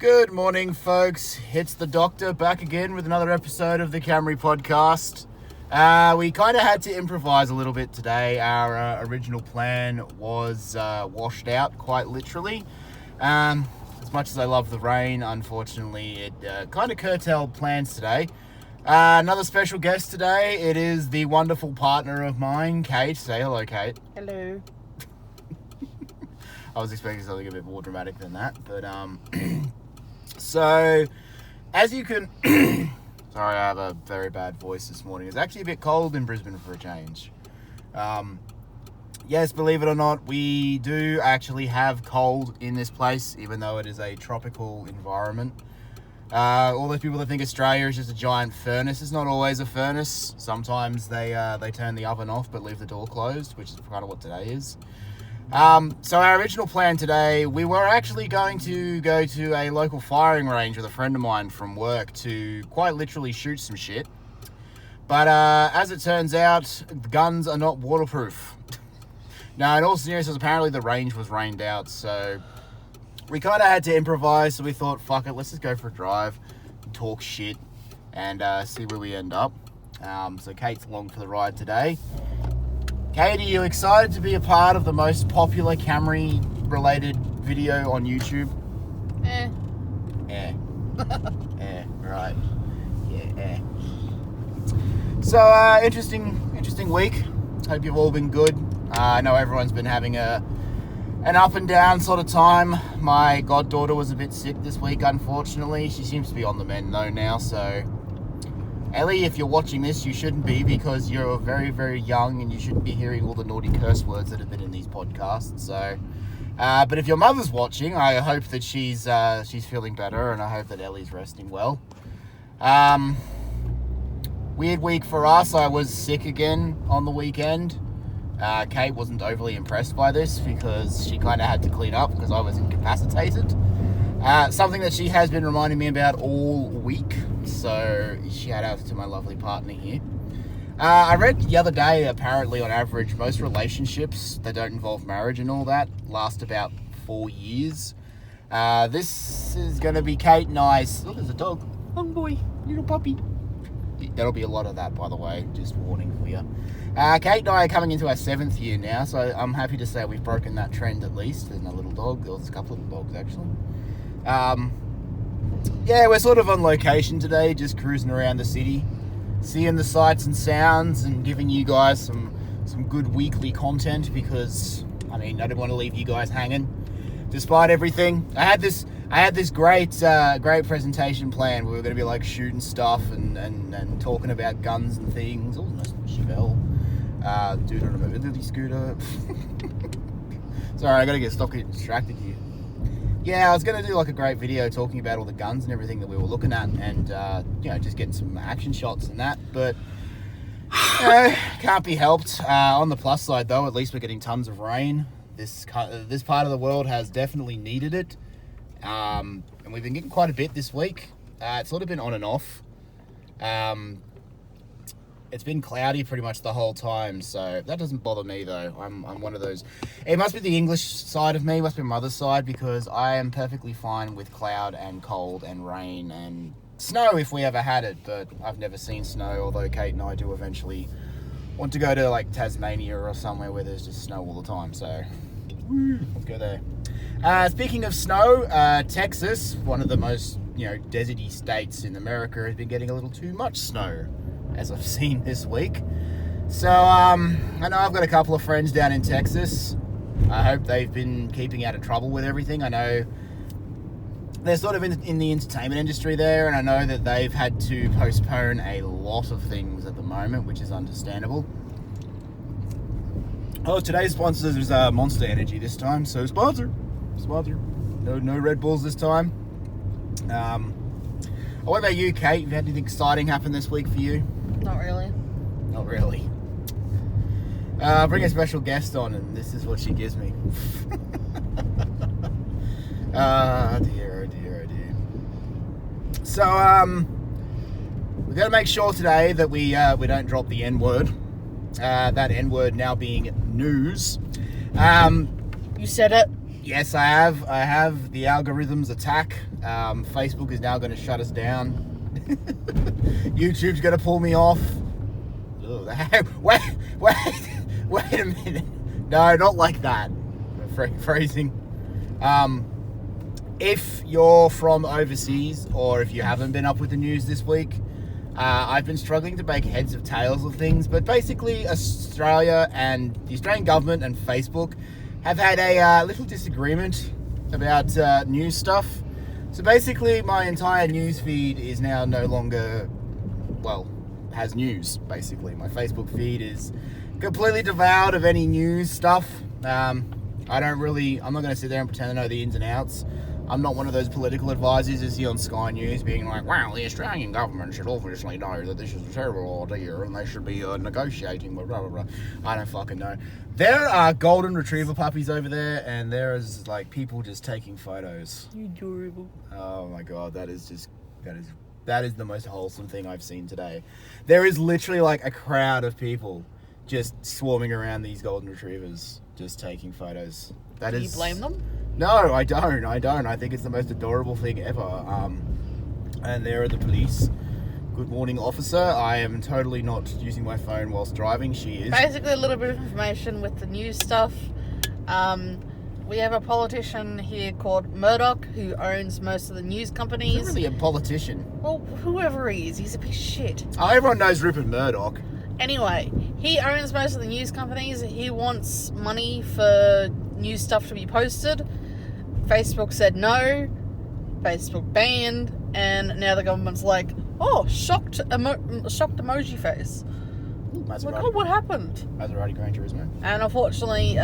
Good morning, folks. It's the Doctor back again with another episode of the Camry podcast. We kind of had to improvise a little bit today. Our original plan was washed out, quite literally. As much as I love the rain, unfortunately, it kind of curtailed plans today. Another special guest today. It is the wonderful partner of mine, Kate. Say hello, Kate. Hello. I was expecting something a bit more dramatic than that, but so as you can sorry, I have a very bad voice this morning. It's actually a bit cold in Brisbane for a change. Yes, believe it or not, we do actually have cold in this place, even though it is a tropical environment. All those people that think Australia is just a giant furnace, it's not always a furnace. Sometimes they turn the oven off but leave the door closed, which is kind of what today is. So our original plan today, we were actually going to go to a local firing range with a friend of mine from work to quite literally shoot some shit. But as it turns out, the guns are not waterproof. Now, in all seriousness, apparently the range was rained out, so we kind of had to improvise. So we thought, fuck it, let's just go for a drive, talk shit, and see where we end up. So Kate's along for the ride today. Kate, are you excited to be a part of the most popular Camry-related video on YouTube? Right. Yeah, So, interesting week. Hope you've all been good. I know everyone's been having an up and down sort of time. My goddaughter was a bit sick this week, unfortunately. She seems to be on the mend though now, so Ellie, if you're watching this, you shouldn't be, because you're very, very young and you shouldn't be hearing all the naughty curse words that have been in these podcasts. So, but if your mother's watching, I hope that she's feeling better, and I hope that Ellie's resting well. Weird week for us. I was sick again on the weekend. Kate wasn't overly impressed by this because she kind of had to clean up because I was incapacitated. Something that she has been reminding me about all week. So shout out to my lovely partner here. I read the other day, apparently on average, most relationships that don't involve marriage and all that last about 4 years. This is going to be Kate and I's... Oh, there's a dog. Long boy, little puppy. That'll be a lot of that, by the way. Just warning for you. Kate and I are coming into our 7th year now, so I'm happy to say we've broken that trend at least. There's a little dog. There's a couple of little dogs, actually. Yeah, we're sort of on location today, just cruising around the city, seeing the sights and sounds, and giving you guys some good weekly content, because I didn't want to leave you guys hanging despite everything. I had this great presentation plan. We were going to be like shooting stuff and talking about guns and things. Oh, nice Chevelle. Dude on a mobility scooter. Sorry, I gotta stop getting distracted here. Yeah, I was going to do like a great video talking about all the guns and everything that we were looking at, and just getting some action shots and that, but can't be helped. On the plus side though, at least we're getting tons of rain. This part of the world has definitely needed it, and we've been getting quite a bit this week. It's sort of been on and off. It's been cloudy pretty much the whole time, so that doesn't bother me though. I'm one of those. It must be the English side of me, must be my mother's side, because I am perfectly fine with cloud and cold and rain and snow if we ever had it, but I've never seen snow, although Kate and I do eventually want to go to like Tasmania or somewhere where there's just snow all the time, so let's go there. Speaking of snow, Texas, one of the most deserty states in America, has been getting a little too much snow, as I've seen this week. So I know I've got a couple of friends down in Texas. I hope they've been keeping out of trouble with everything. I know they're sort of in the entertainment industry there, and I know that they've had to postpone a lot of things at the moment, which is understandable. Oh, today's sponsor is Monster Energy this time, so sponsor. No Red Bulls this time. What about you, Kate? Have you had anything exciting happen this week for you? Not really. Not really. Bring a special guest on, and this is what she gives me. Oh dear. So, we've got to make sure today that we don't drop the N-word. That N-word now being news. You said it. Yes, I have. I have the algorithms attack. Facebook is now going to shut us down. YouTube's going to pull me off. Ugh, wait a minute. No, not like that. Phrasing. If you're from overseas or if you haven't been up with the news this week, I've been struggling to make heads of tails of things, but basically Australia and the Australian government and Facebook have had a little disagreement about news stuff. So basically my entire news feed is now no longer, well, has news, basically. My Facebook feed is completely devoured of any news stuff. I'm not going to sit there and pretend to know the ins and outs. I'm not one of those political advisors you see on Sky News being like, well, the Australian government should obviously know that this is a terrible idea and they should be negotiating with blah, blah, blah. I don't fucking know. There are golden retriever puppies over there and there is like people just taking photos. Adorable. Oh my God, that is the most wholesome thing I've seen today. There is literally like a crowd of people just swarming around these golden retrievers, just taking photos. Do you blame them? No, I don't. I think it's the most adorable thing ever. And there are the police. Good morning, officer. I am totally not using my phone whilst driving. She is. Basically, a little bit of information with the news stuff. We have a politician here called Murdoch who owns most of the news companies. He's not really a politician. Well, whoever he is, he's a piece of shit. Oh, everyone knows Rupert Murdoch. Anyway, he owns most of the news companies. He wants money for news stuff to be posted. Facebook said no. Facebook banned. And now the government's like, oh, shocked emoji face. Maserati. Like, oh, what happened? Maserati Gran Turismo. And unfortunately,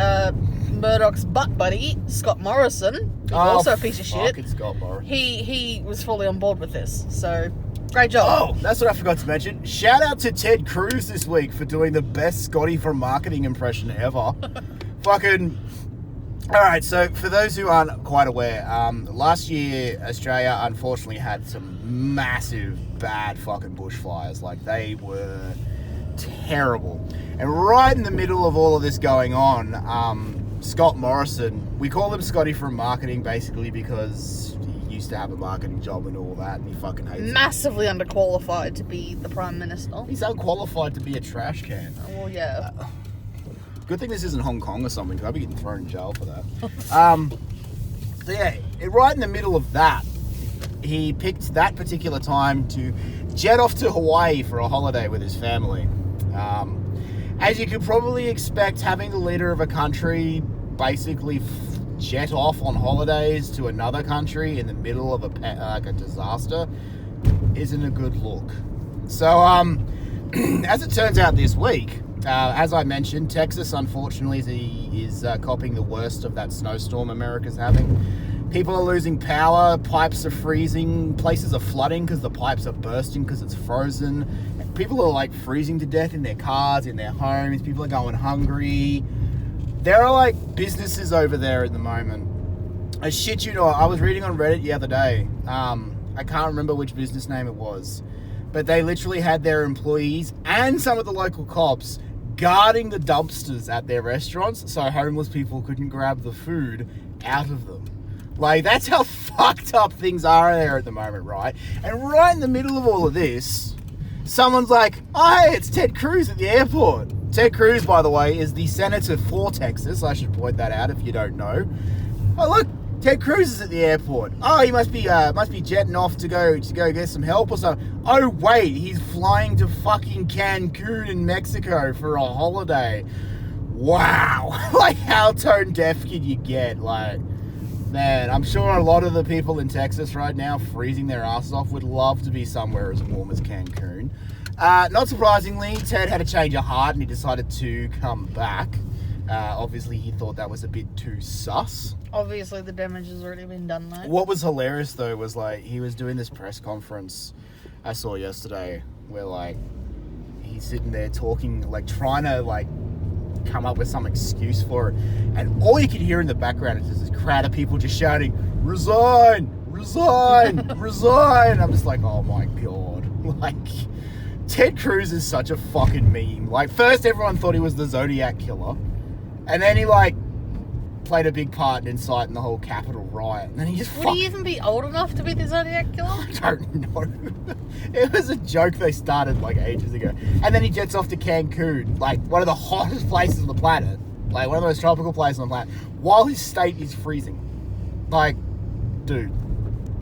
Murdoch's butt buddy, Scott Morrison, who's also a piece of shit. Fucking Scott Morrison. He was fully on board with this. So, great job. Oh, that's what I forgot to mention. Shout out to Ted Cruz this week for doing the best Scotty from marketing impression ever. Fucking... Alright, so for those who aren't quite aware, last year Australia unfortunately had some massive bad fucking bushfires. Like, they were terrible. And right in the middle of all of this going on, Scott Morrison, we call him Scotty from marketing basically because he used to have a marketing job and all that and he fucking hates it. Massively underqualified to be the Prime Minister. He's unqualified to be a trash can. Well, yeah. Good thing this isn't Hong Kong or something, because I'd be getting thrown in jail for that. So yeah, right in the middle of that, he picked that particular time to jet off to Hawaii for a holiday with his family. As you could probably expect, having the leader of a country basically jet off on holidays to another country in the middle of a disaster isn't a good look. So, as it turns out this week, as I mentioned, Texas, unfortunately, is copping the worst of that snowstorm America's having. People are losing power, pipes are freezing, places are flooding because the pipes are bursting because it's frozen. People are like freezing to death in their cars, in their homes. People are going hungry. There are like businesses over there at the moment. I shit you not, I was reading on Reddit the other day. I can't remember which business name it was, but they literally had their employees and some of the local cops guarding the dumpsters at their restaurants so homeless people couldn't grab the food out of them. Like, that's how fucked up things are there at the moment, right? And right in the middle of all of this, someone's like, oh, hey, it's Ted Cruz at the airport. Ted Cruz, by the way, is the senator for Texas. I should point that out if you don't know. Oh, look, Ted Cruz is at the airport. Oh, he must be jetting off to go get some help or something. Oh, wait, he's flying to fucking Cancun in Mexico for a holiday. Wow. Like, how tone deaf can you get? Like, man, I'm sure a lot of the people in Texas right now freezing their asses off would love to be somewhere as warm as Cancun. Not surprisingly, Ted had a change of heart and he decided to come back. Obviously, he thought that was a bit too sus. Obviously, the damage has already been done, though. What was hilarious, though, was, like, he was doing this press conference I saw yesterday where, like, he's sitting there talking, like, trying to, like, come up with some excuse for it. And all you could hear in the background is just this crowd of people just shouting, resign, resign, resign. I'm just like, oh, my God. Like, Ted Cruz is such a fucking meme. Like, first everyone thought he was the Zodiac Killer. And then he, like, played a big part in inciting the whole Capitol riot. And then he just Would he even be old enough to be the Zodiac Killer? I don't know. It was a joke they started like ages ago. And then he jets off to Cancun, like one of the hottest places on the planet, like one of the most tropical places on the planet, while his state is freezing. Like, dude,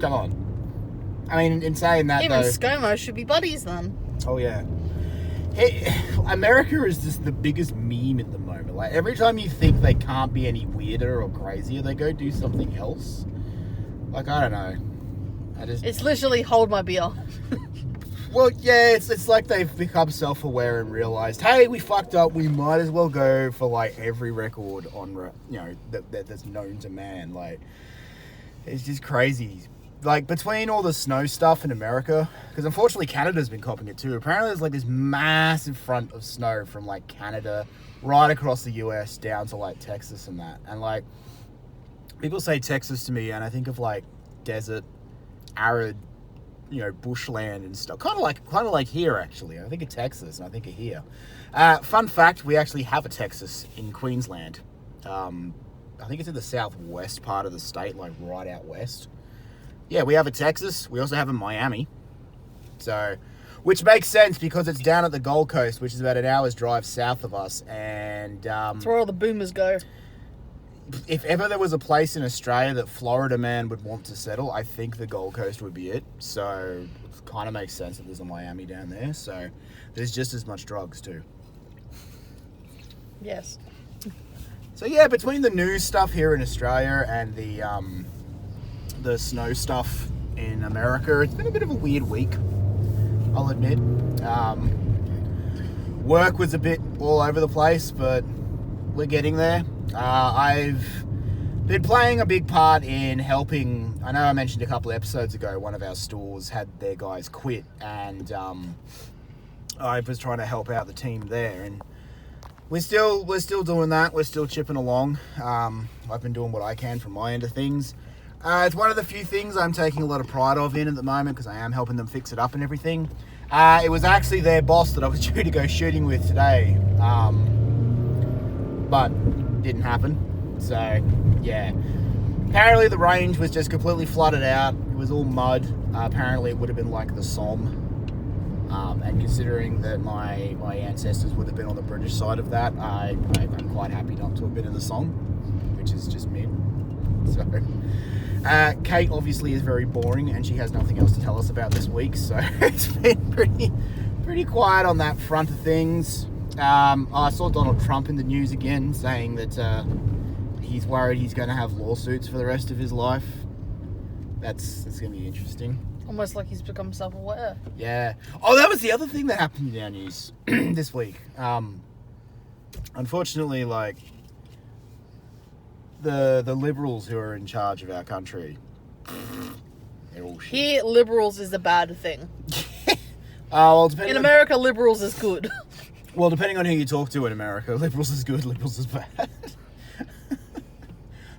come on. I mean, in saying that, Even though, ScoMo should be buddies then. oh yeah. America is just the biggest meme at the moment. Like, every time you think they can't be any weirder or crazier, they go do something else. Like, I don't know. It's literally hold my beer. Well, yeah, it's like they've become self-aware and realised, hey, we fucked up, we might as well go for, like, every record on, that's known to man. Like, it's just crazy. Like, between all the snow stuff in America, because unfortunately Canada's been copping it too. Apparently there's, like, this massive front of snow from, like, Canada right across the US down to, like, Texas and that. And, like, people say Texas to me and I think of, like, desert, arid, bushland and stuff. Kind of like here, actually. I think of Texas and I think of here. Fun fact, we actually have a Texas in Queensland. I think it's in the southwest part of the state, like right out west. Yeah, we have a Texas. We also have a Miami. So, which makes sense because it's down at the Gold Coast, which is about an hour's drive south of us. And That's where all the boomers go. If ever there was a place in Australia that Florida man would want to settle, I think the Gold Coast would be it. So it kind of makes sense that there's a Miami down there. So there's just as much drugs too. Yes. So yeah, between the news stuff here in Australia and the snow stuff in America, it's been a bit of a weird week, I'll admit. Work was a bit all over the place, but we're getting there. I've been playing a big part in helping. I know I mentioned a couple of episodes ago, one of our stores had their guys quit, and I was trying to help out the team there, and we're still doing that. We're still chipping along. I've been doing what I can from my end of things. It's one of the few things I'm taking a lot of pride of in at the moment because I am helping them fix it up and everything. It was actually their boss that I was due to go shooting with today, but didn't happen. So yeah, apparently the range was just completely flooded out. It was all mud. Apparently it would have been like the Somme, and considering that my ancestors would have been on the British side of that, I'm quite happy not to have been in the Somme, which is just me. So Kate obviously is very boring and she has nothing else to tell us about this week, so it's been pretty quiet on that front of things. I saw Donald Trump in the news again saying that he's worried he's going to have lawsuits for the rest of his life. That's going to be interesting. Almost like he's become self-aware. Yeah. Oh, that was the other thing that happened in our news this week. Unfortunately, like, the Liberals who are in charge of our country, they're all shit. Here, liberals is a bad thing. In America, liberals is good. Well, depending on who you talk to in America, liberals is good, liberals is bad.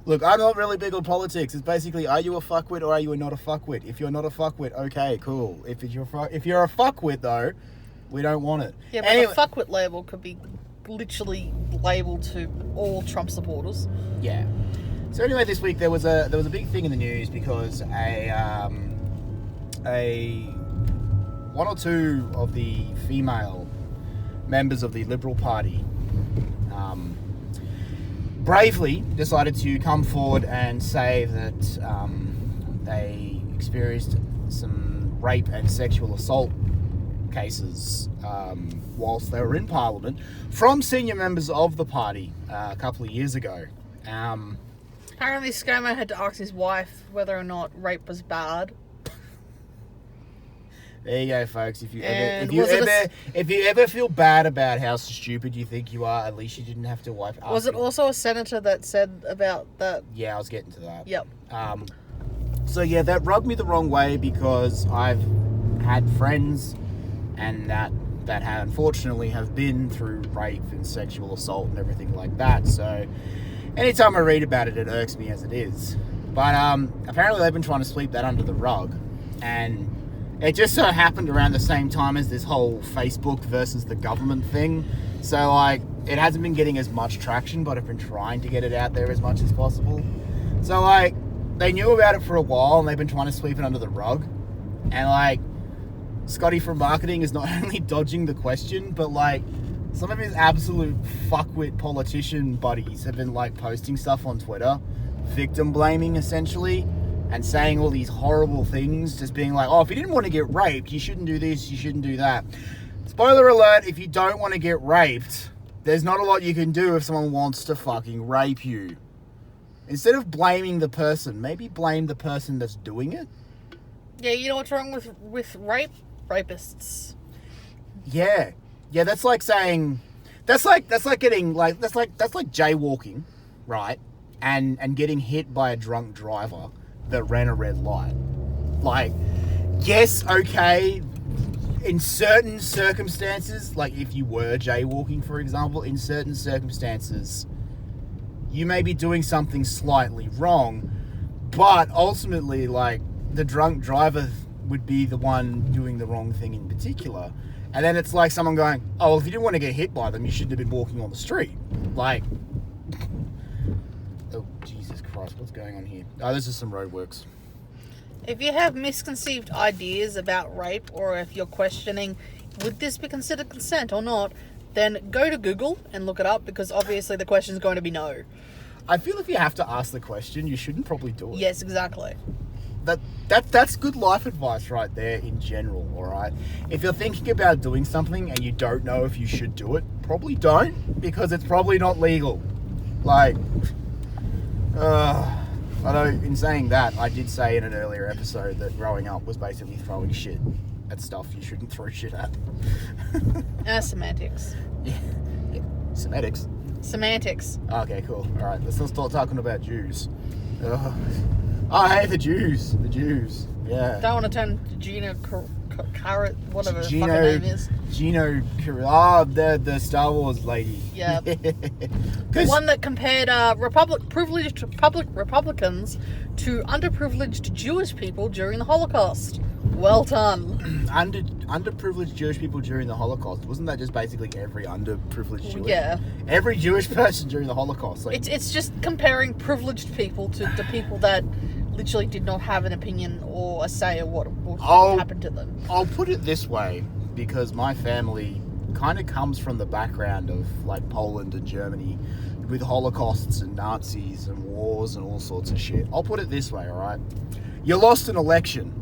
Look, I'm not really big on politics. It's basically, are you a fuckwit or are you not a fuckwit? If you're not a fuckwit, okay, cool. If you're a fuckwit, though, we don't want it. Yeah, but anyway, the fuckwit label could be literally labelled to all Trump supporters. Yeah. So anyway, this week there was a big thing in the news because one or two of the female members of the Liberal Party bravely decided to come forward and say that they experienced some rape and sexual assault cases whilst they were in Parliament from senior members of the party a couple of years ago. Apparently ScoMo had to ask his wife whether or not rape was bad. There you go, folks. If you ever feel bad about how stupid you think you are, at least you didn't have to wipe. Was it also a senator that said about that? Yeah, I was getting to that. Yep. So yeah, that rubbed me the wrong way because I've had friends and that have unfortunately have been through rape and sexual assault and everything like that. So anytime I read about it, it irks me as it is. But apparently they've been trying to sweep that under the rug, and it just so happened around the same time as this whole Facebook versus the government thing. So, like, it hasn't been getting as much traction, but I've been trying to get it out there as much as possible. So, like, they knew about it for a while, and they've been trying to sweep it under the rug. And, like, Scotty from marketing is not only dodging the question, but, like, some of his absolute fuckwit politician buddies have been, like, posting stuff on Twitter, victim blaming, essentially, and saying all these horrible things, just being like, oh, if you didn't want to get raped, you shouldn't do this, you shouldn't do that. Spoiler alert, if you don't want to get raped, there's not a lot you can do if someone wants to fucking rape you. Instead of blaming the person, maybe blame the person that's doing it. Yeah, you know what's wrong with rape? Rapists. Yeah. Yeah, that's like saying... That's like jaywalking, right? And getting hit by a drunk driver that ran a red light. Like, yes, okay... In certain circumstances, like if you were jaywalking, for example, in certain circumstances, you may be doing something slightly wrong, but ultimately, like, the drunk driver would be the one doing the wrong thing in particular. And then it's like someone going, oh, well, if you didn't want to get hit by them, you shouldn't have been walking on the street. Like, oh, Jesus Christ, what's going on here? Oh, this is some roadworks. If you have misconceived ideas about rape, or if you're questioning, would this be considered consent or not, then go to Google and look it up, because obviously the question's going to be no. I feel if you have to ask the question, you shouldn't probably do it. Yes, exactly. That's good life advice right there in general, alright? If you're thinking about doing something and you don't know if you should do it, probably don't, because it's probably not legal. Like, although, in saying that, I did say in an earlier episode that growing up was basically throwing shit at stuff you shouldn't throw shit at. Semantics. Yeah. Semantics? Semantics. Okay, cool. Alright, let's start talking about Jews. Oh, hey, the Jews. The Jews. Yeah. Don't want to turn to Gina Carrot, whatever the fucking name is. Gino Carrot. Oh, the Star Wars lady. Yeah. The one that compared privileged public Republicans to underprivileged Jewish people during the Holocaust. Well done. Underprivileged Jewish people during the Holocaust. Wasn't that just basically every underprivileged Jewish? Yeah. Every Jewish person during the Holocaust. Like, it's just comparing privileged people to the people that literally did not have an opinion or a say of what happened to them. I'll put it this way, because my family kind of comes from the background of, like, Poland and Germany with Holocausts and Nazis and wars and all sorts of shit. I'll put it this way, alright? You lost an election.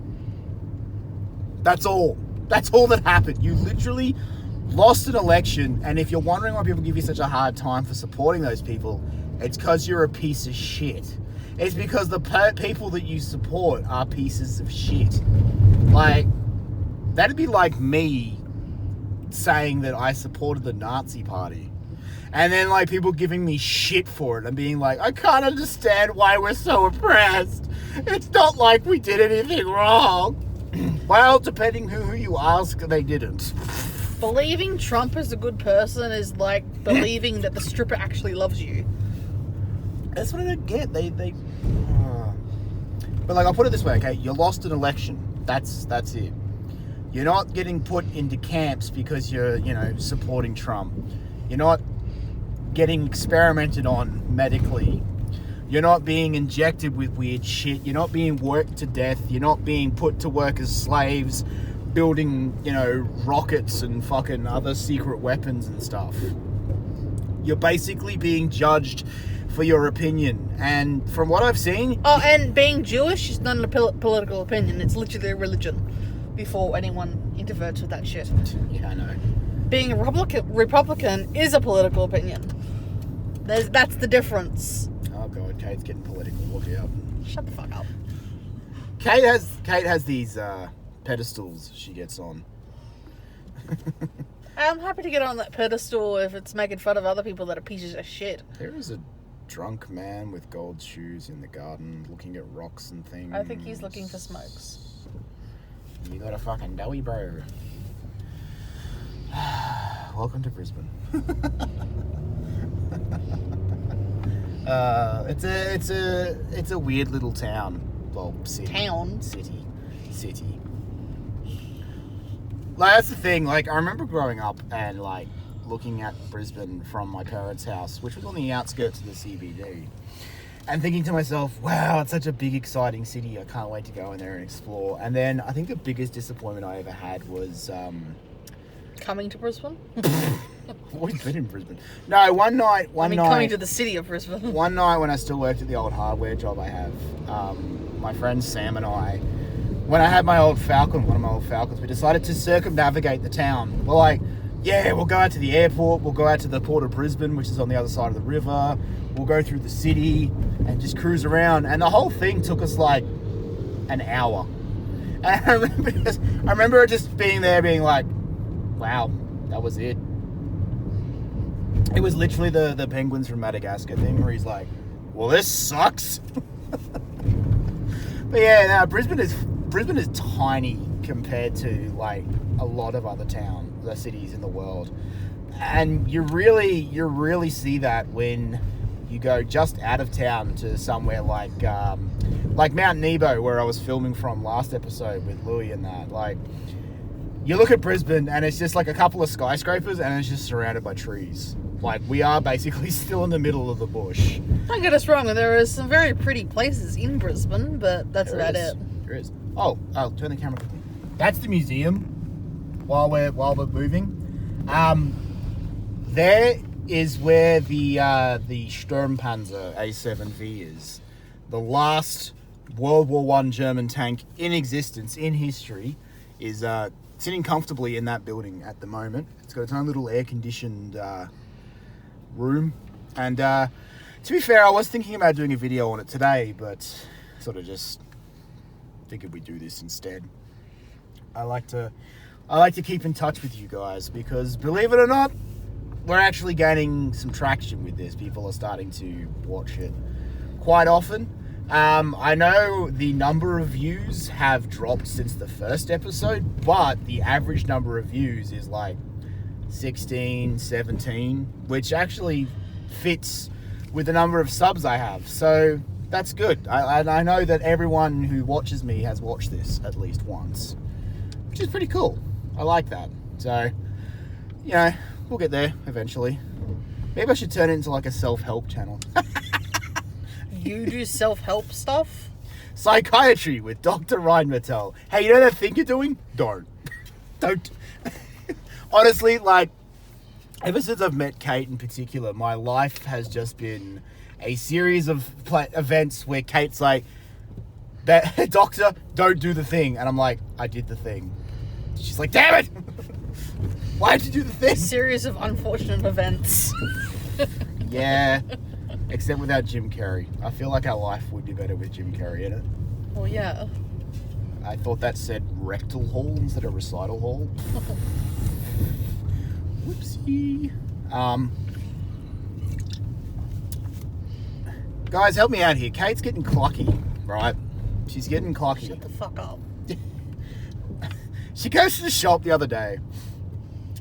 That's all. That's all that happened. You literally lost an election, and if you're wondering why people give you such a hard time for supporting those people, it's because you're a piece of shit. It's because the people that you support are pieces of shit. Like, that'd be like me saying that I supported the Nazi party. And then, like, people giving me shit for it and being like, I can't understand why we're so oppressed. It's not like we did anything wrong. Well, depending who you ask, they didn't. Believing Trump is a good person is like believing that the stripper actually loves you. That's what I don't get. But, like, I'll put it this way, okay? You lost an election. That's it. You're not getting put into camps because you're, supporting Trump. You're not getting experimented on medically. You're not being injected with weird shit. You're not being worked to death. You're not being put to work as slaves, building, rockets and fucking other secret weapons and stuff. You're basically being judged for your opinion. And from what I've seen... Oh, and being Jewish is not a political opinion. It's literally a religion before anyone interferes with that shit. Yeah, I know. Being a Republican is a political opinion. That's the difference. Oh god, Kate's getting political. Look out. Shut the fuck up. Kate has these pedestals she gets on. I'm happy to get on that pedestal if it's making fun of other people that are pieces of shit. There is a drunk man with gold shoes in the garden looking at rocks and things. I think he's looking for smokes. You got a fucking doughy, bro. Welcome to Brisbane. It's a weird little town. Well, city. City. Like, that's the thing. Like, I remember growing up and, like, looking at Brisbane from my parents' house, which was on the outskirts of the CBD, and thinking to myself, wow, it's such a big, exciting city. I can't wait to go in there and explore. And then I think the biggest disappointment I ever had was... Coming to Brisbane? I've always been in Brisbane. No, one night... coming to the city of Brisbane. One night when I still worked at the old hardware job I have, my friend Sam and I, when I had my old Falcon, one of my old Falcons, we decided to circumnavigate the town. We're like, yeah, we'll go out to the airport, we'll go out to the Port of Brisbane, which is on the other side of the river, we'll go through the city and just cruise around. And the whole thing took us like an hour. And I remember just being there being like, wow, that was it. It was literally the penguins from Madagascar thing where he's like, well, this sucks. But yeah, no, Brisbane is tiny compared to like a lot of other cities in the world. And you really see that when you go just out of town to somewhere like Mount Nebo, where I was filming from last episode with Louis and that. Like, you look at Brisbane and it's just like a couple of skyscrapers and it's just surrounded by trees. Like, we are basically still in the middle of the bush. Don't get us wrong, there are some very pretty places in Brisbane, but that's about it. There is. Oh, I'll turn the camera quickly. That's the museum while we're moving. There is where the Sturmpanzer A7V is. The last World War I German tank in existence, in history, is sitting comfortably in that building at the moment. It's got its own little air-conditioned room. And to be fair, I was thinking about doing a video on it today, but sort of just figured we'd do this instead. I like to keep in touch with you guys because, believe it or not, we're actually gaining some traction with this. People are starting to watch it quite often. I know the number of views have dropped since the first episode, but the average number of views is like 16, 17, which actually fits with the number of subs I have. So that's good. I know that everyone who watches me has watched this at least once, which is pretty cool. I like that. So, you know, we'll get there eventually. Maybe I should turn it into like a self-help channel. You do self-help stuff? Psychiatry with Dr. Ryan Mattel. Hey, you know that thing you're doing? Don't. Honestly, like, ever since I've met Kate in particular, my life has just been a series of events where Kate's like, doctor, don't do the thing. And I'm like, I did the thing. She's like, damn it! Why did you do the thing? A series of unfortunate events. Yeah. Except without Jim Carrey. I feel like our life would be better with Jim Carrey in it. Well, yeah. I thought that said rectal hall instead of recital hall. Whoopsie. Guys, help me out here. Kate's getting clocky, right? She's getting clocky. Shut the fuck up. She goes to the shop the other day,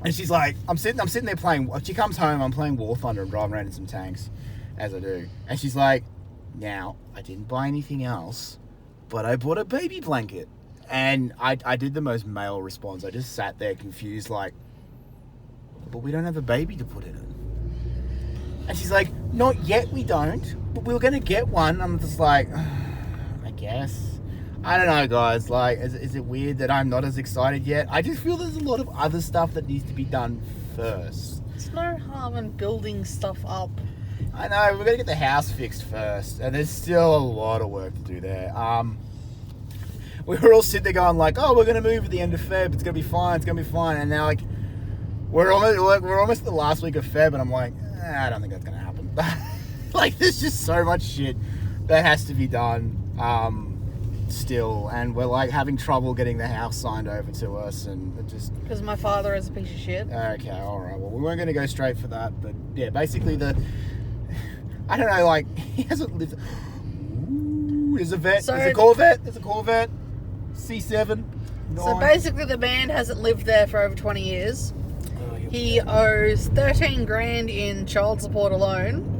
and she's like, I'm sitting there playing. She comes home, I'm playing War Thunder and driving around in some tanks, as I do. And she's like, now, I didn't buy anything else, but I bought a baby blanket. And I did the most male response. I just sat there confused, like, but we don't have a baby to put it in. And she's like, not yet, we don't, but we were going to get one. I'm just like, I guess. I don't know, guys. Like, is it weird that I'm not as excited yet? I just feel there's a lot of other stuff that needs to be done first. There's no harm in building stuff up. I know, we're going to get the house fixed first, and there's still a lot of work to do there. We were all sitting there going like, oh, we're going to move at the end of Feb, it's going to be fine, and now, like, we're almost the last week of Feb, and I'm like, I don't think that's going to happen. Like, there's just so much shit that has to be done still, and we're, like, having trouble getting the house signed over to us, and it just... Because my father is a piece of shit. Okay, alright, well, we weren't going to go straight for that, but, yeah, basically I don't know, like, he hasn't lived... Ooh, there's a vet, there's a Corvette, C7. So basically the man hasn't lived there for over 20 years. He owes 13 grand in child support alone.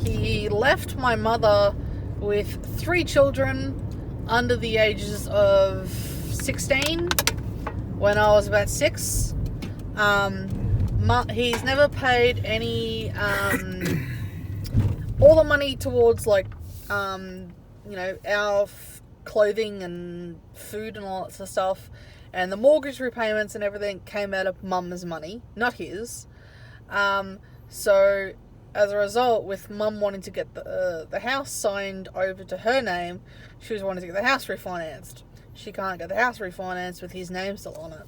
He left my mother with 3 children under the ages of 16 when I was about 6. he's never paid any all the money towards like our clothing and food and all that sort of stuff, and the mortgage repayments and everything came out of Mum's money, not his. So as a result, with Mum wanting to get the house signed over to her name, she was wanting to get the house refinanced. She can't get the house refinanced with his name still on it.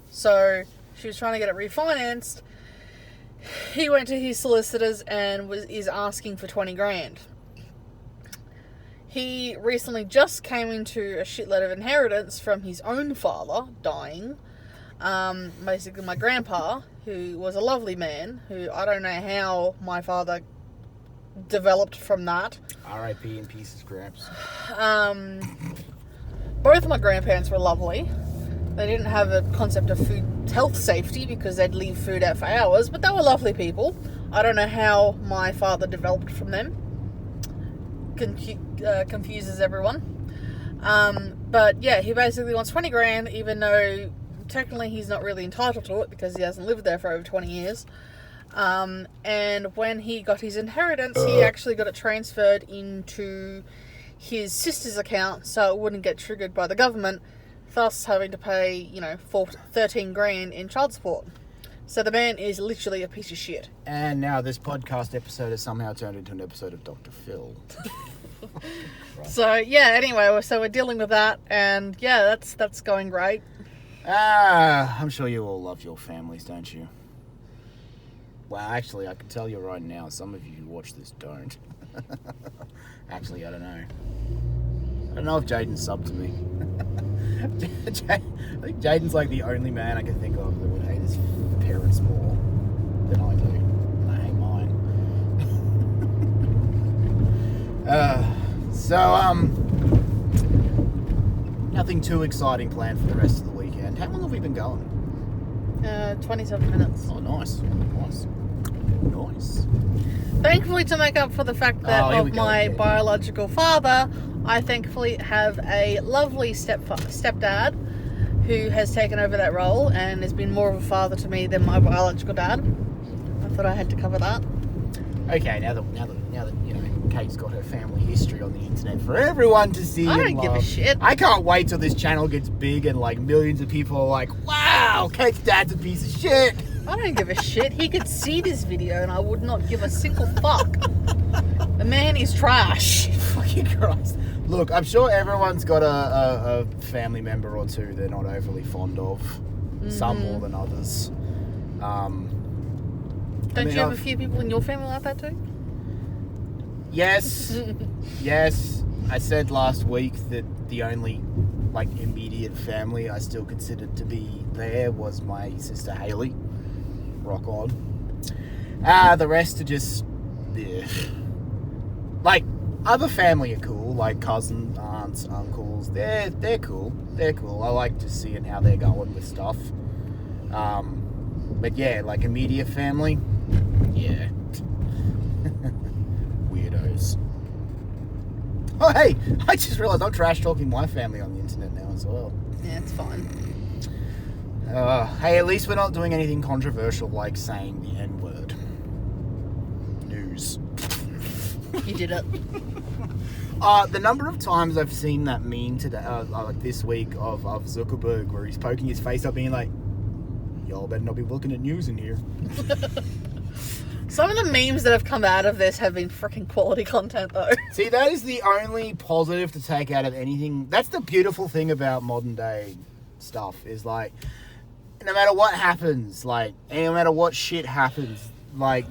So she was trying to get it refinanced. He went to his solicitors and is asking for 20 grand. He recently just came into a shitload of inheritance from his own father dying. Basically my grandpa, who was a lovely man, who I don't know how my father developed from that. R.I.P. in pieces, Gramps. Both of my grandparents were lovely. They didn't have a concept of food health safety because they'd leave food out for hours, but they were lovely people. I don't know how my father developed from them. Confuses everyone. But yeah, he basically wants 20 grand, even though technically he's not really entitled to it because he hasn't lived there for over 20 years. And when he got his inheritance, he actually got it transferred into his sister's account so it wouldn't get triggered by the government, thus having to pay, 13 grand in child support. So the man is literally a piece of shit. And now this podcast episode has somehow turned into an episode of Dr. Phil. Right. So yeah, anyway, so we're dealing with that, and yeah, that's going great. I'm sure you all love your families, don't you? Well, actually, I can tell you right now, some of you who watch this don't. Actually, I don't know. I don't know if Jaden's subbed to me. I think Jaden's like the only man I can think of that would hate his parents more than I do. And I hate mine. Nothing too exciting planned for the rest of the weekend. How long have we been going? 27 minutes. Oh, nice. Thankfully, to make up for the fact that of my biological father, I thankfully have a lovely stepdad who has taken over that role and has been more of a father to me than my biological dad. I thought I had to cover that. Okay, now that Kate's got her family history on the internet for everyone to see. I don't give a shit. I can't wait till this channel gets big and like millions of people are like, wow, Kate's dad's a piece of shit. I don't give a shit. He could see this video and I would not give a single fuck. The man is trash. Fucking Christ. Look, I'm sure everyone's got a family member or two they're not overly fond of. Mm-hmm. Some more than others. Don't you have a few people in your family like that too? Yes. Yes. I said last week that the only immediate family I still considered to be there was my sister Haley. Rock on. The rest are just other family are cool, like cousins, aunts, uncles. They're cool. They're cool. I like just seeing how they're going with stuff. But yeah, immediate family, yeah. Weirdos. Oh hey, I just realised I'm trash talking my family on the internet now as well. Yeah, it's fine. Hey, at least we're not doing anything controversial like saying the N-word. News. You did it. The number of times I've seen that meme today, this week of Zuckerberg, where he's poking his face up being like, y'all better not be looking at news in here. Some of the memes that have come out of this have been freaking quality content, though. See, that is the only positive to take out of anything. That's the beautiful thing about modern day stuff, is no matter what happens, no matter what shit happens,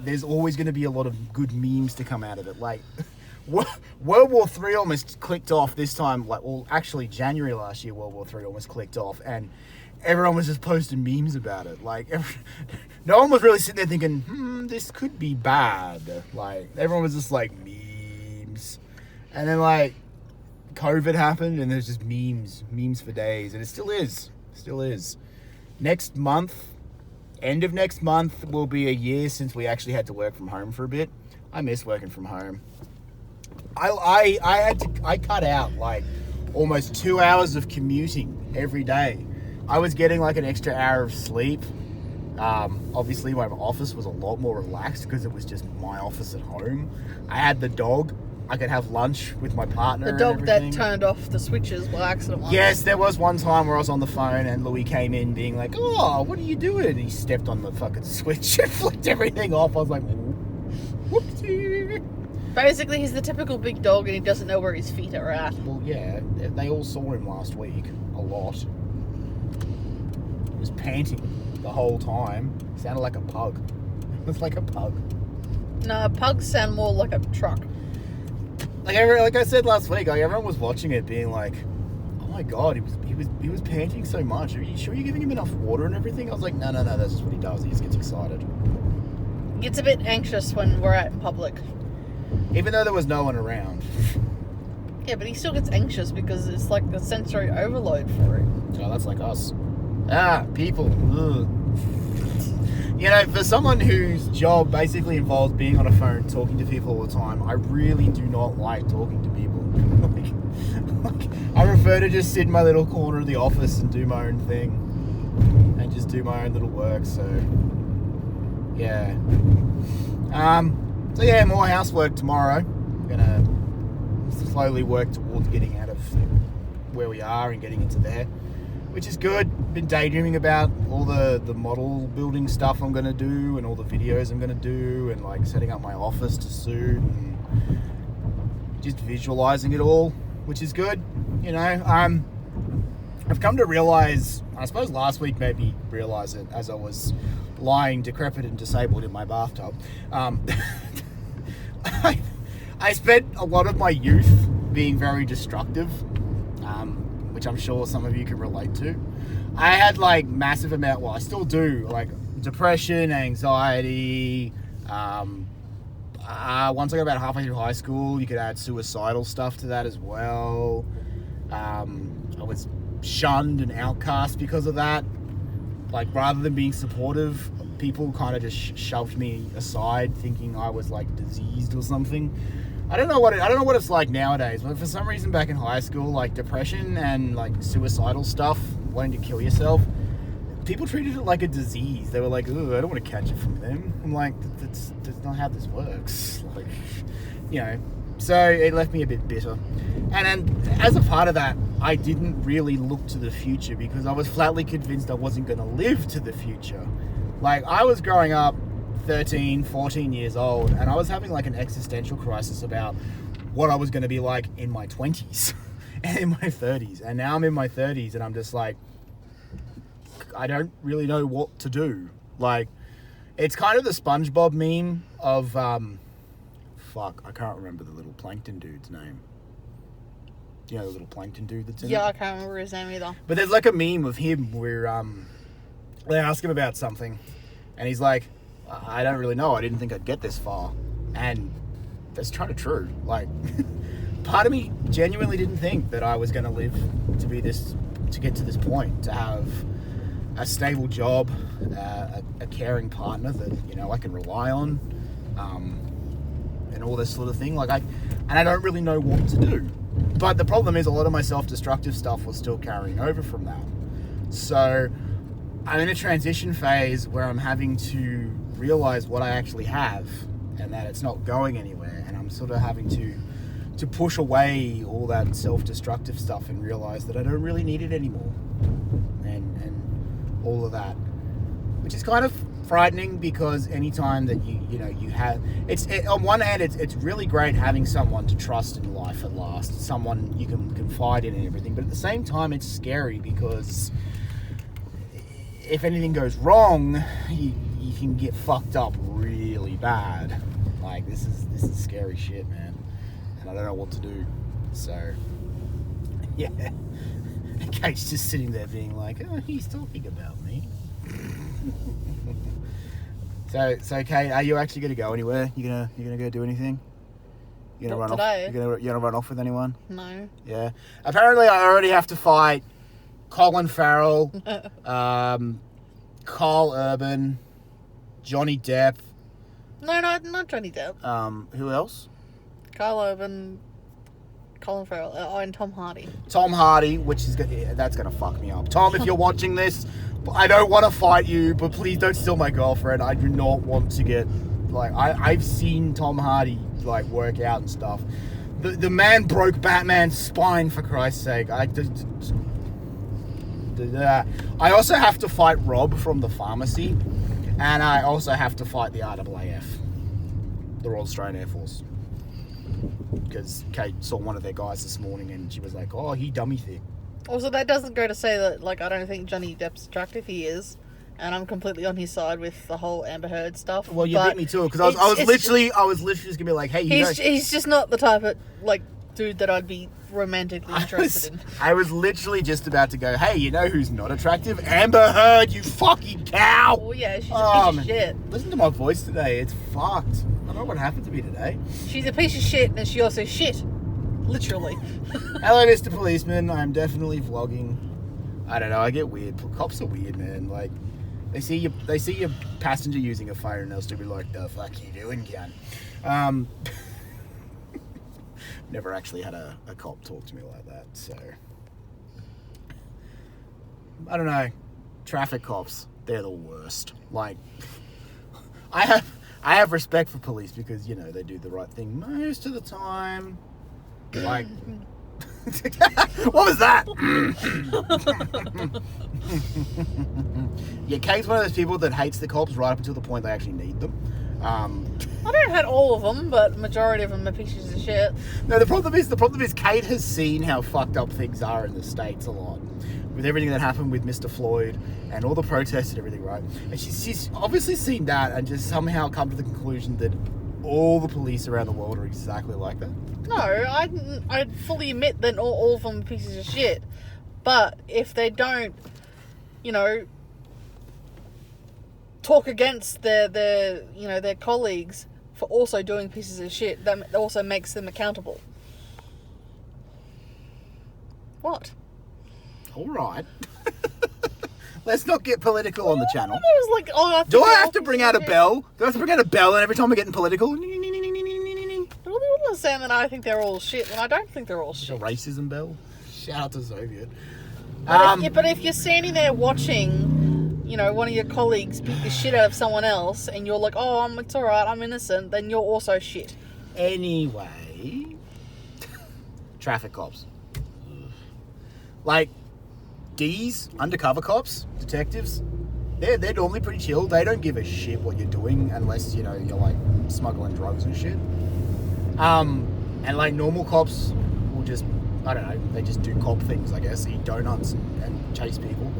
there's always going to be a lot of good memes to come out of it. World War III almost clicked off this time. Actually, January last year, World War III almost clicked off, and everyone was just posting memes about it. No one was really sitting there thinking, this could be bad. Everyone was just memes. And then, COVID happened, and there's just memes for days, and it still is. Next month, end of next month, will be a year since we actually had to work from home for a bit. I miss working from home. I cut out almost 2 hours of commuting every day. I was getting an extra hour of sleep. Obviously, my office was a lot more relaxed because it was just my office at home. I had the dog. I could have lunch with my partner. The dog that turned off the switches by accident once. Yes, there was one time where I was on the phone and Louis came in being like, "Oh, what are you doing?" And he stepped on the fucking switch and flicked everything off. I was like, whoopsie. Basically, he's the typical big dog and he doesn't know where his feet are at. Well, yeah, they all saw him last week a lot. He was panting the whole time. He sounded like a pug. It was like a pug. No, pugs sound more like a truck. Like I said last week, everyone was watching it being like, "Oh my god, he was panting so much. Are you sure you're giving him enough water and everything?" I was like, no, that's just what he does. He just gets excited. He gets a bit anxious when we're out in public. Even though there was no one around. Yeah, but he still gets anxious because it's like the sensory overload for him. Oh, that's like us. People. Ugh. You know, for someone whose job basically involves being on a phone, talking to people all the time, I really do not like talking to people. like, I prefer to just sit in my little corner of the office and do my own thing. And just do my own little work, so... Yeah. So yeah, more housework tomorrow. I'm gonna slowly work towards getting out of where we are and getting into there, which is good. Been daydreaming about all the model building stuff I'm gonna do and all the videos I'm gonna do and like setting up my office to suit and just visualizing it all, which is good. You know, I've come to realize, I suppose last week made me realize it as I was lying decrepit and disabled in my bathtub. I spent a lot of my youth being very destructive, which I'm sure some of you can relate to. I had like massive amount, well I still do, like depression, anxiety. Once I got about halfway through high school, you could add suicidal stuff to that as well. I was shunned and outcast because of that. Like rather than being supportive, people kind of just shoved me aside, thinking I was like diseased or something. I don't know what it's like nowadays, but for some reason back in high school, like depression and like suicidal stuff, wanting to kill yourself, people treated it like a disease. They were like, "Ooh, I don't want to catch it from them." I'm like, that's not how this works. Like, you know. So it left me a bit bitter. And then as a part of that, I didn't really look to the future because I was flatly convinced I wasn't going to live to the future. Like, I was growing up 13, 14 years old, and I was having like an existential crisis about what I was going to be like in my 20s and in my 30s. And now I'm in my 30s and I'm just like, I don't really know what to do. Like, it's kind of the SpongeBob meme of, I can't remember the little plankton dude's name. You know the little plankton dude that's in it? Yeah, I can't remember his name either. But there's like a meme of him where they ask him about something and he's like, I don't really know. I didn't think I'd get this far. And that's kind of true. Like, part of me genuinely didn't think that I was going to live to get to this point, to have a stable job, a caring partner that, you know, I can rely on, and all this sort of thing. Like, I don't really know what to do. But the problem is a lot of my self-destructive stuff was still carrying over from that. So I'm in a transition phase where I'm having to realize what I actually have and that it's not going anywhere, and I'm sort of having to push away all that self-destructive stuff and realize that I don't really need it anymore, and all of that, which is kind of frightening because anytime that you have on one hand it's really great having someone to trust in life at last, someone you can confide in and everything, but at the same time it's scary because if anything goes wrong, you can get fucked up really bad. Like, this is scary shit, man, and I don't know what to do. So yeah, Kate's just sitting there being like, "Oh, he's talking about me." So Kate, are you actually gonna go anywhere? You gonna go do anything? You gonna Not run today. off? You gonna run off with anyone? No. Yeah. Apparently, I already have to fight Colin Farrell, Carl Urban, Johnny Depp. No, not Johnny Depp. Who else? Carl Urban, Colin Farrell, and Tom Hardy. Tom Hardy, which is that's gonna fuck me up. Tom, if you're watching this, I don't want to fight you, but please don't steal my girlfriend. I do not want to get, like, I've seen Tom Hardy, like, work out and stuff. The man broke Batman's spine, for Christ's sake. I also have to fight Rob from the pharmacy, and I also have to fight the RAAF, the Royal Australian Air Force, because Kate saw one of their guys this morning and she was like, oh, he dummy thick. Also, that doesn't go to say that, like, I don't think Johnny Depp's attractive. He is. And I'm completely on his side with the whole Amber Heard stuff. Well, you beat me too, because I was literally just gonna be like, hey, he's just not the type of, like, dude that I'd be romantically interested in. I was literally just about to go, hey, you know who's not attractive? Amber Heard, you fucking cow! Oh yeah, she's a piece of shit. Listen to my voice today, it's fucked. I don't know what happened to me today. She's a piece of shit, and she also shit. Literally. Hello, Mr. Policeman, I'm definitely vlogging. I don't know, I get weird. Cops are weird, man. Like, they see your passenger using a phone and they'll still be like, the fuck you doing, cunt? Never actually had a cop talk to me like that, so I don't know. Traffic cops, they're the worst. Like, I have respect for police because, you know, they do the right thing most of the time. Like, what was that? Yeah, Kate's one of those people that hates the cops right up until the point they actually need them. I don't hate all of them, but majority of them are pieces of shit. No, the problem is Kate has seen how fucked up things are in the States a lot. With everything that happened with Mr. Floyd and all the protests and everything, right? And she's obviously seen that and just somehow come to the conclusion that all the police around the world are exactly like that. No, I fully admit that all of them are pieces of shit. But if they don't, you know, talk against their colleagues for also doing pieces of shit, that also makes them accountable. What? All right. Let's not get political on the channel. Do I have to bring out a bell? Do I have to bring out a bell and every time we're getting political? I'm not saying that I think they're all shit, and I don't think they're all shit. A racism bell? Shout out to Soviet. But if you're standing there watching, you know, one of your colleagues beat the shit out of someone else, and you're like, oh, it's alright, I'm innocent, then you're also shit. Anyway, traffic cops. Like, D's, undercover cops, detectives, they're normally pretty chill. They don't give a shit what you're doing unless, you know, you're like smuggling drugs and shit. And like normal cops will just, I don't know, they just do cop things, I guess, eat donuts and chase people.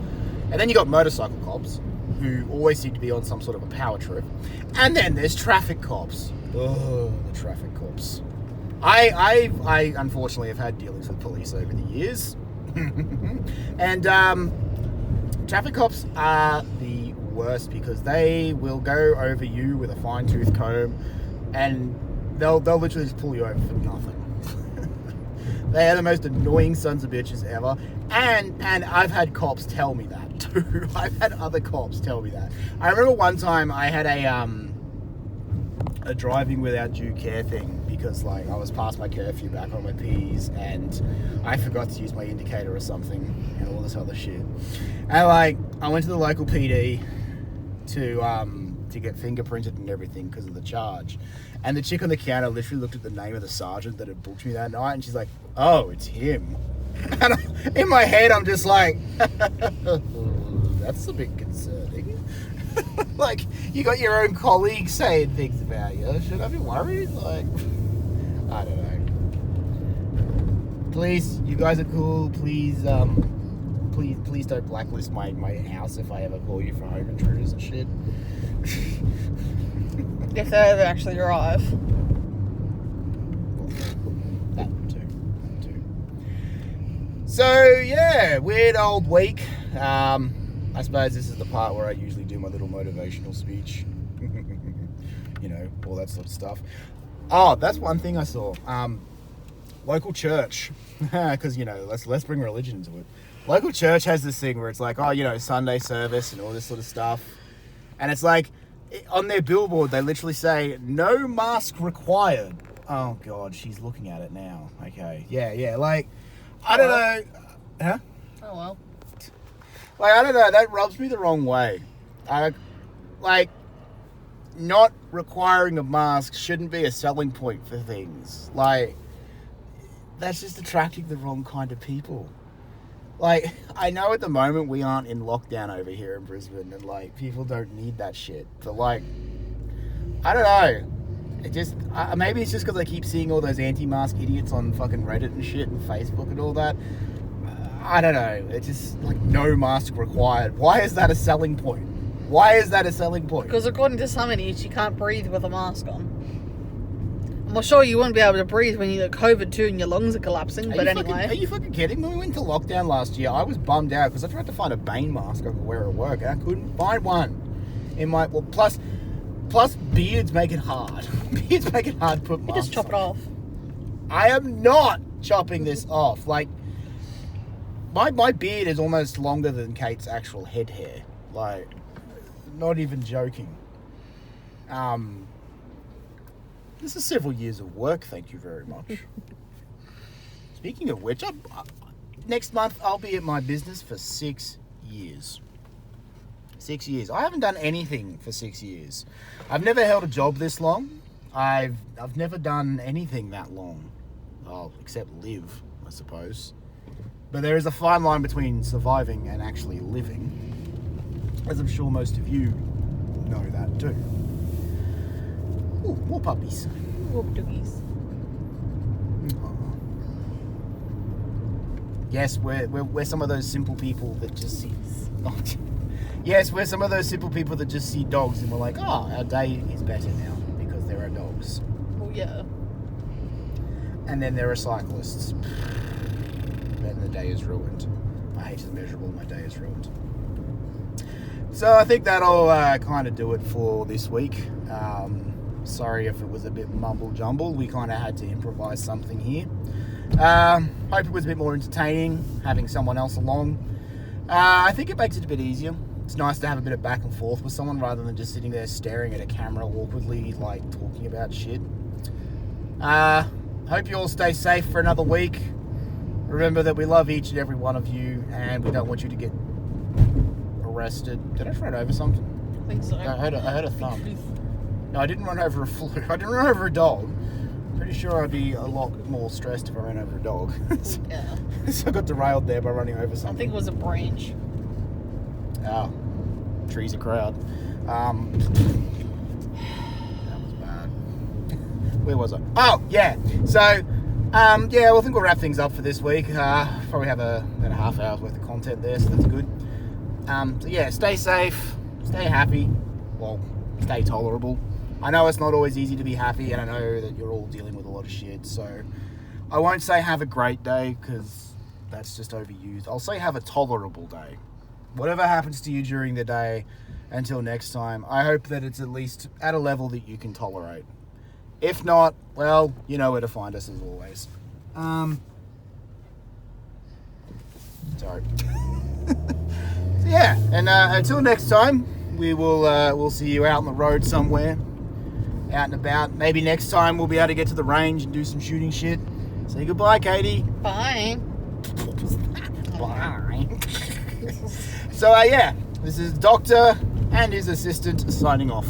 And then you got motorcycle cops who always seem to be on some sort of a power trip. And then there's traffic cops. Oh, the traffic cops. I unfortunately have had dealings with police over the years. And traffic cops are the worst because they will go over you with a fine-tooth comb and they'll literally just pull you over for nothing. They are the most annoying sons of bitches ever. And I've had cops tell me that too. I've had other cops tell me that. I remember one time I had a driving without due care thing because like I was past my curfew back on my P's and I forgot to use my indicator or something and all this other shit. And like I went to the local PD to get fingerprinted and everything because of the charge. And the chick on the counter literally looked at the name of the sergeant that had booked me that night and she's like, oh, it's him. And in my head I'm just like, that's a bit concerning. Like, you got your own colleagues saying things about you. Should I be worried? Like, I don't know. Please, you guys are cool. Please don't blacklist my house if I ever call you for home intruders and shit. If they ever actually arrive. That too. So, yeah, weird old week. I suppose this is the part where I usually do my little motivational speech. You know, all that sort of stuff. Oh, that's one thing I saw. Local church. Because, you know, let's bring religion into it. Local church has this thing where it's like, oh, you know, Sunday service and all this sort of stuff. And it's like, on their billboard, they literally say, no mask required. Oh, God, she's looking at it now. Okay, yeah, like, I don't know. Huh? Oh, well. Like, I don't know, that rubs me the wrong way. Like, not requiring a mask shouldn't be a selling point for things. Like, that's just attracting the wrong kind of people. Like, I know at the moment we aren't in lockdown over here in Brisbane, and, like, people don't need that shit. But, like, I don't know. It just, maybe it's just because I keep seeing all those anti-mask idiots on fucking Reddit and shit and Facebook and all that. I don't know. It's just, like, no mask required. Why is that a selling point? Why is that a selling point? Because according to some idiots, you can't breathe with a mask on. I'm sure you wouldn't be able to breathe when you got COVID too and your lungs are collapsing, but anyway. Are you fucking kidding? When we went to lockdown last year, I was bummed out because I tried to find a Bane mask I could wear at work and I couldn't find one. Plus beards make it hard. Beards make it hard to put masks on. You just chop it off. I am not chopping this off. Like, my beard is almost longer than Kate's actual head hair. Like, not even joking. This is several years of work, thank you very much. Speaking of which, next month I'll be at my business for 6 years. 6 years. I haven't done anything for 6 years. I've never held a job this long. I've never done anything that long. Well, except live, I suppose. But there is a fine line between surviving and actually living. As I'm sure most of you know that too. Ooh, more puppies. More doggies. Yes, we're some of those simple people that just see... Yes, we're some of those simple people that just see dogs and we're like, oh, our day is better now because there are dogs. Well, yeah. And then there are cyclists. Then the day is ruined. My hate is miserable, my day is ruined. So I think that'll kind of do it for this week. Sorry if it was a bit mumble jumble. We kind of had to improvise something here. Hope it was a bit more entertaining having someone else along. I think it makes it a bit easier. It's nice to have a bit of back and forth with someone rather than just sitting there staring at a camera awkwardly, like talking about shit. Hope you all stay safe for another week. Remember that we love each and every one of you and we don't want you to get arrested. Did I just run over something? I think so. I heard a thump. No, I didn't run over a flu. I didn't run over a dog. Pretty sure I'd be a lot more stressed if I ran over a dog. Yeah. So I got derailed there by running over something. I think it was a branch. Oh, trees a crowd. That was bad. Where was I? Oh, yeah. So, yeah, well, I think we'll wrap things up for this week. Probably have about a half hour's worth of content there, so that's good. So, yeah, stay safe, stay happy, well, stay tolerable. I know it's not always easy to be happy, and I know that you're all dealing with a lot of shit, so I won't say have a great day, because that's just overused. I'll say have a tolerable day. Whatever happens to you during the day, until next time, I hope that it's at least at a level that you can tolerate. If not, well, you know where to find us as always. Sorry. So yeah, and until next time, we'll see you out on the road somewhere, out and about. Maybe next time we'll be able to get to the range and do some shooting shit. Say goodbye, Katie. Bye. What was that? Bye. So yeah, this is Doctor and his assistant signing off.